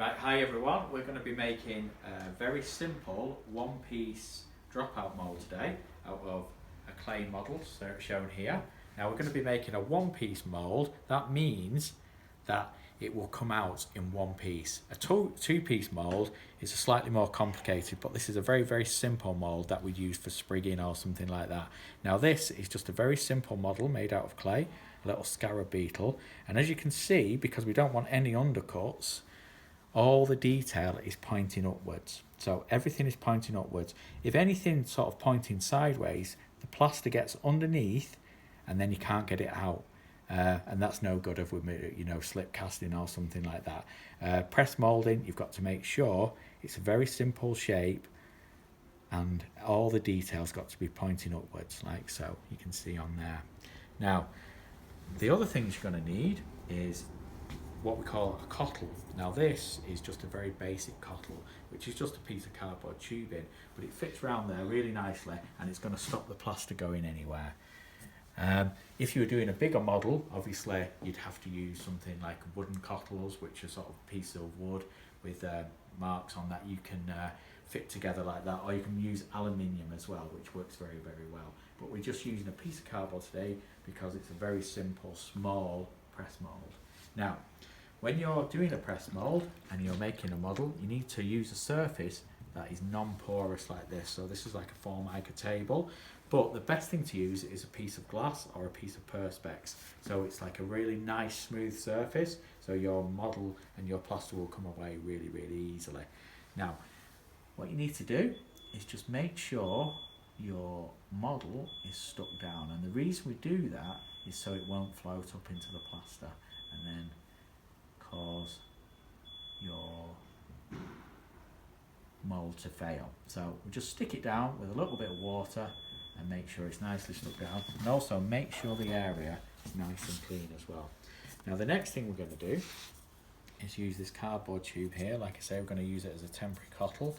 Right, hi everyone. We're going to be making a very simple one-piece dropout mould today out of a clay model shown here. Now we're going to be making a one-piece mould. That means that it will come out in one piece. A two-piece mould is slightly more complicated, but this is a very simple mould that we'd use for sprigging or something like that. Now this is just a very simple model made out of clay, a little scarab beetle, and as you can see, because we don't want any undercuts, all the detail is pointing upwards. So everything is pointing upwards. If anything sort of pointing sideways, the plaster gets underneath and then you can't get it out. And that's no good if we're, slip casting or something like that. Press moulding, you've got to make sure it's a very simple shape and all the details got to be pointing upwards, like so. You can see on there. Now, the other things you're going to need is what we call a cottle. Now this is just a very basic cottle, which is just a piece of cardboard tubing, but it fits around there really nicely and it's going to stop the plaster going anywhere. If you were doing a bigger model, obviously you'd have to use something like wooden cottles, which are sort of a piece of wood with marks on that you can fit together like that, or you can use aluminium as well, which works very well. But we're just using a piece of cardboard today because it's a very simple, small press mould. Now, when you're doing a press mould and you're making a model, you need to use a surface that is non-porous like this. So this is like a Formica table, but the best thing to use is a piece of glass or a piece of Perspex. So it's like a really nice smooth surface, so your model and your plaster will come away really easily. Now, what you need to do is just make sure your model is stuck down, and the reason we do that is so it won't float up into the plaster and then cause your mould to fail. So we just stick it down with a little bit of water and make sure it's nicely stuck down, and also make sure the area is nice and clean as well. Now the next thing we're going to do is use this cardboard tube here. Like I say, we're going to use it as a temporary cottle.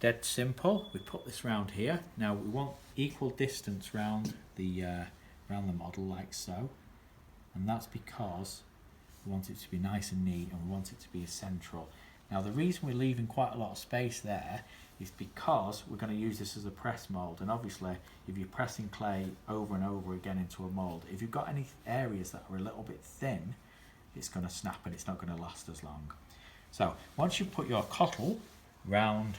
Dead simple. We put this round here. Now we want equal distance round the model like so, and that's because we want it to be nice and neat and we want it to be central. Now the reason we're leaving quite a lot of space there is because we're going to use this as a press mould, and obviously if you're pressing clay over and over again into a mould, if you've got any areas that are a little bit thin, it's going to snap and it's not going to last as long. So once you put your cottle round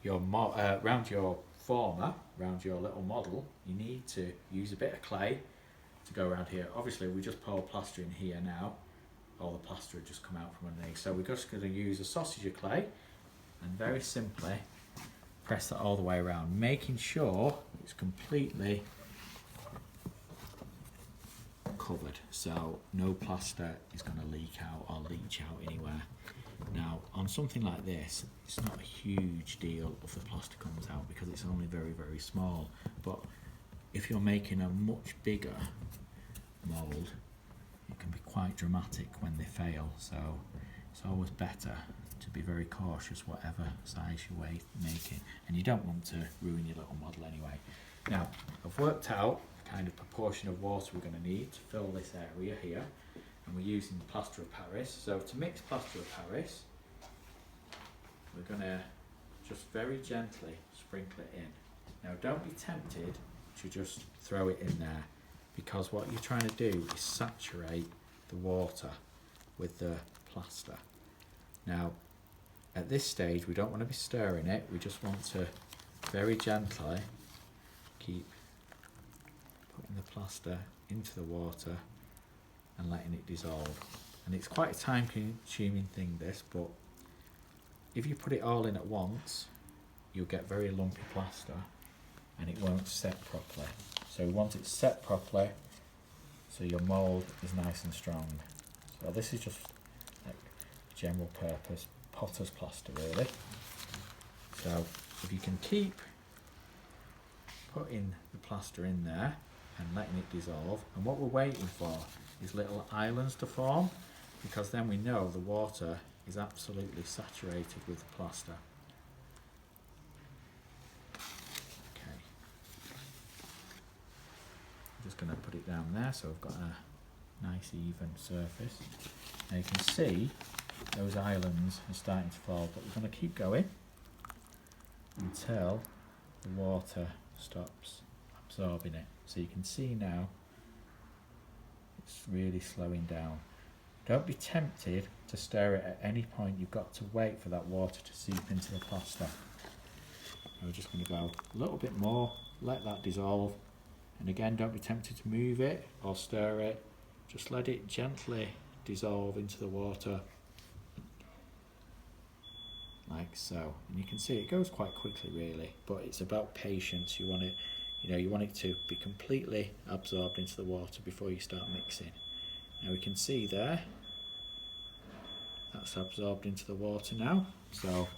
your former, round your little model, you need to use a bit of clay to go around here. Obviously we just pour plaster in here now, all the plaster had just come out from underneath, so we're just going to use a sausage of clay and very simply press that all the way around, making sure it's completely covered so no plaster is going to leak out or leach out anywhere. Now on something like this, it's not a huge deal if the plaster comes out because it's only very small, but if you're making a much bigger mould, it can be quite dramatic when they fail, so it's always better to be very cautious whatever size you're making, and you don't want to ruin your little model anyway. Now I've worked out the kind of proportion of water we're going to need to fill this area here, and we're using plaster of Paris. So to mix plaster of Paris, we're going to just very gently sprinkle it in. Now don't be tempted to just throw it in there, because what you're trying to do is saturate the water with the plaster. Now at this stage we don't want to be stirring it, we just want to very gently keep putting the plaster into the water and letting it dissolve. And it's quite a time consuming thing this, but if you put it all in at once you'll get very lumpy plaster and it won't set properly. So we want it set properly so your mould is nice and strong. So this is just like general purpose potter's plaster really. So if you can keep putting the plaster in there and letting it dissolve, and what we're waiting for is little islands to form, because then we know the water is absolutely saturated with the plaster. Just going to put it down there so I've got a nice even surface. Now you can see those islands are starting to fall, but we're going to keep going until the water stops absorbing it. So you can see now it's really slowing down. Don't be tempted to stir it at any point. You've got to wait for that water to seep into the plaster. We're just going to go a little bit more, let that dissolve, and again, don't be tempted to move it or stir it. Just let it gently dissolve into the water, like so. And you can see it goes quite quickly, really, but it's about patience. You want it, you want it to be completely absorbed into the water before you start mixing. Now we can see there, that's absorbed into the water now. So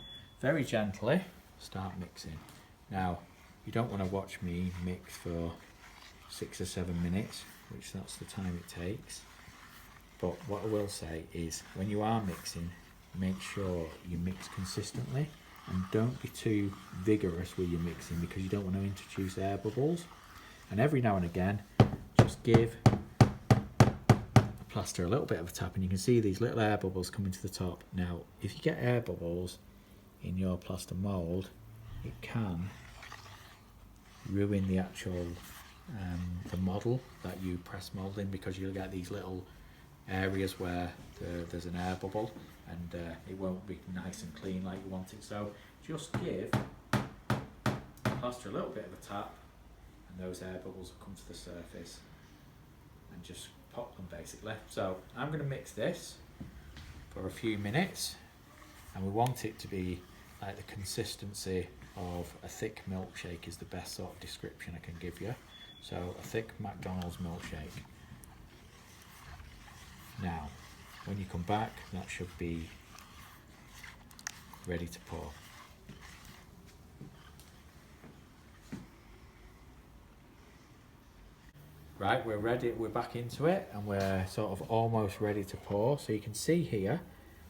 very gently start mixing. Now you don't want to watch me mix for 6 or 7 minutes, which that's the time it takes. But what I will say is, when you are mixing, make sure you mix consistently and don't be too vigorous with your mixing, because you don't want to introduce air bubbles. And every now and again, just give the plaster a little bit of a tap, and you can see these little air bubbles coming to the top. Now, if you get air bubbles in your plaster mould, it can ruin the actual the model that you press mould in, because you'll get these little areas where there's an air bubble, and it won't be nice and clean like you want it. So just give the plaster a little bit of a tap, and those air bubbles will come to the surface, and just pop them basically. So I'm going to mix this for a few minutes, and we want it to be like the consistency of a thick milkshake is the best sort of description I can give you. So a thick McDonald's milkshake. Now, when you come back, that should be ready to pour. Right, we're ready, we're back into it, and we're sort of almost ready to pour. So you can see here,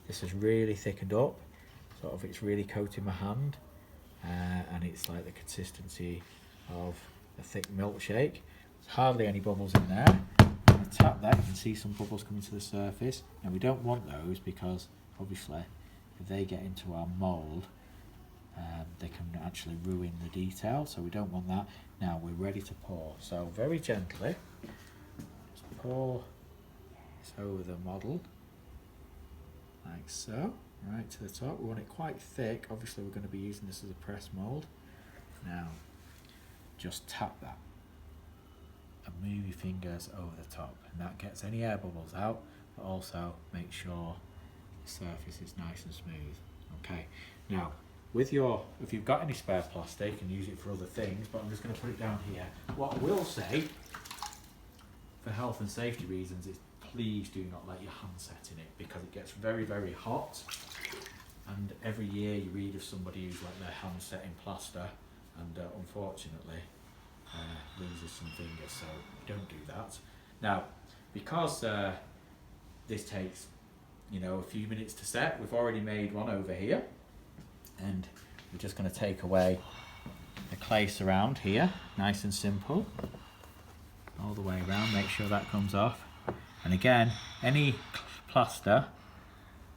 this has really thickened up, sort of it's really coating my hand, and it's like the consistency of a thick milkshake. There's hardly any bubbles in there. When I tap that, you can see some bubbles coming to the surface. Now we don't want those, because obviously if they get into our mould, they can actually ruin the detail, so we don't want that. Now we're ready to pour, so very gently just pour this over the model like so, right to the top. We want it quite thick, obviously we're going to be using this as a press mould. Now just tap that and move your fingers over the top, and that gets any air bubbles out, but also make sure the surface is nice and smooth. Okay, now with if you've got any spare plaster, you can use it for other things, but I'm just going to put it down here. What I will say, for health and safety reasons, is please do not let your hand set in it, because it gets very, very hot, and every year you read of somebody who's let their hand set in plaster and unfortunately loses some fingers, so don't do that. Now, because this takes a few minutes to set, we've already made one over here, and we're just going to take away the clay surround here, nice and simple, all the way around. Make sure that comes off, and again, any plaster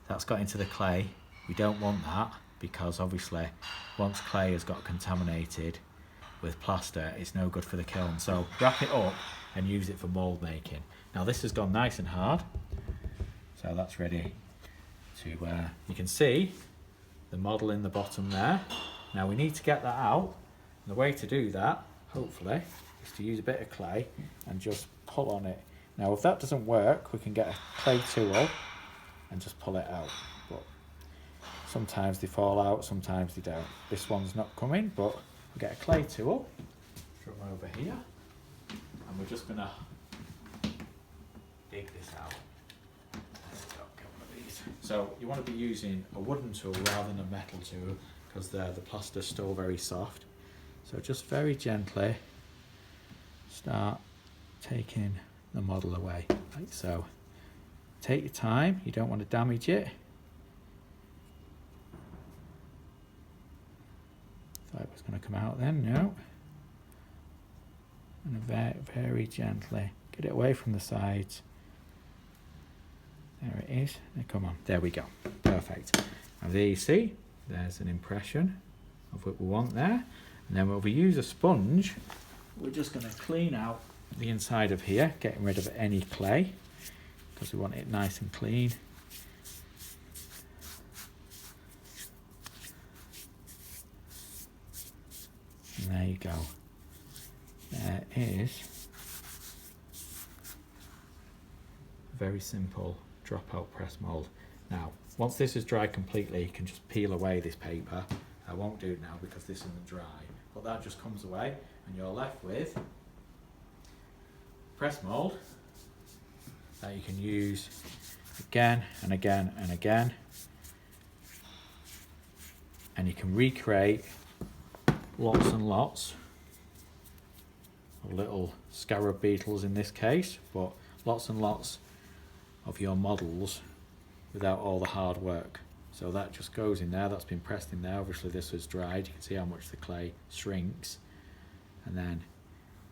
that's got into the clay, we don't want that, because obviously once clay has got contaminated with plaster, it's no good for the kiln. So wrap it up and use it for mould making. Now this has gone nice and hard, so that's ready to you can see the model in the bottom there. Now we need to get that out, and the way to do that, hopefully, is to use a bit of clay and just pull on it. Now if that doesn't work, we can get a clay tool and just pull it out, but sometimes they fall out, sometimes they don't. This one's not coming, but we'll get a clay tool from over here, and we're just going to dig this out. So you want to be using a wooden tool rather than a metal tool, because the plaster's still very soft. So just very gently start taking the model away, like so. Take your time, you don't want to damage it. Thought it was going to come out then, no. And very, very gently get it away from the sides. There it is. Come on, there we go. Perfect. Now there you see, there's an impression of what we want there. And then when we use a sponge, we're just going to clean out the inside of here, getting rid of any clay, because we want it nice and clean. And there you go. There is a very simple dropout press mould. Now, once this is dried completely, you can just peel away this paper. I won't do it now because this isn't dry, but that just comes away and you're left with press mould that you can use again and again and again, and you can recreate lots and lots of little scarab beetles in this case, but lots and lots of your models without all the hard work. So that just goes in there, that's been pressed in there. Obviously this was dried, you can see how much the clay shrinks, and then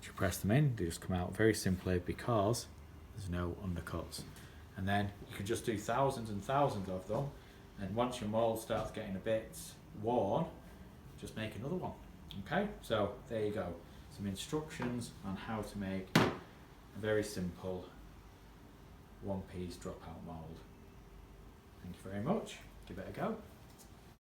you press them in, they just come out very simply because there's no undercuts. And then you can just do thousands and thousands of them, and once your mould starts getting a bit worn, just make another one. Okay, so there you go, some instructions on how to make a very simple one-piece dropout mould. Thank you very much, give it a go.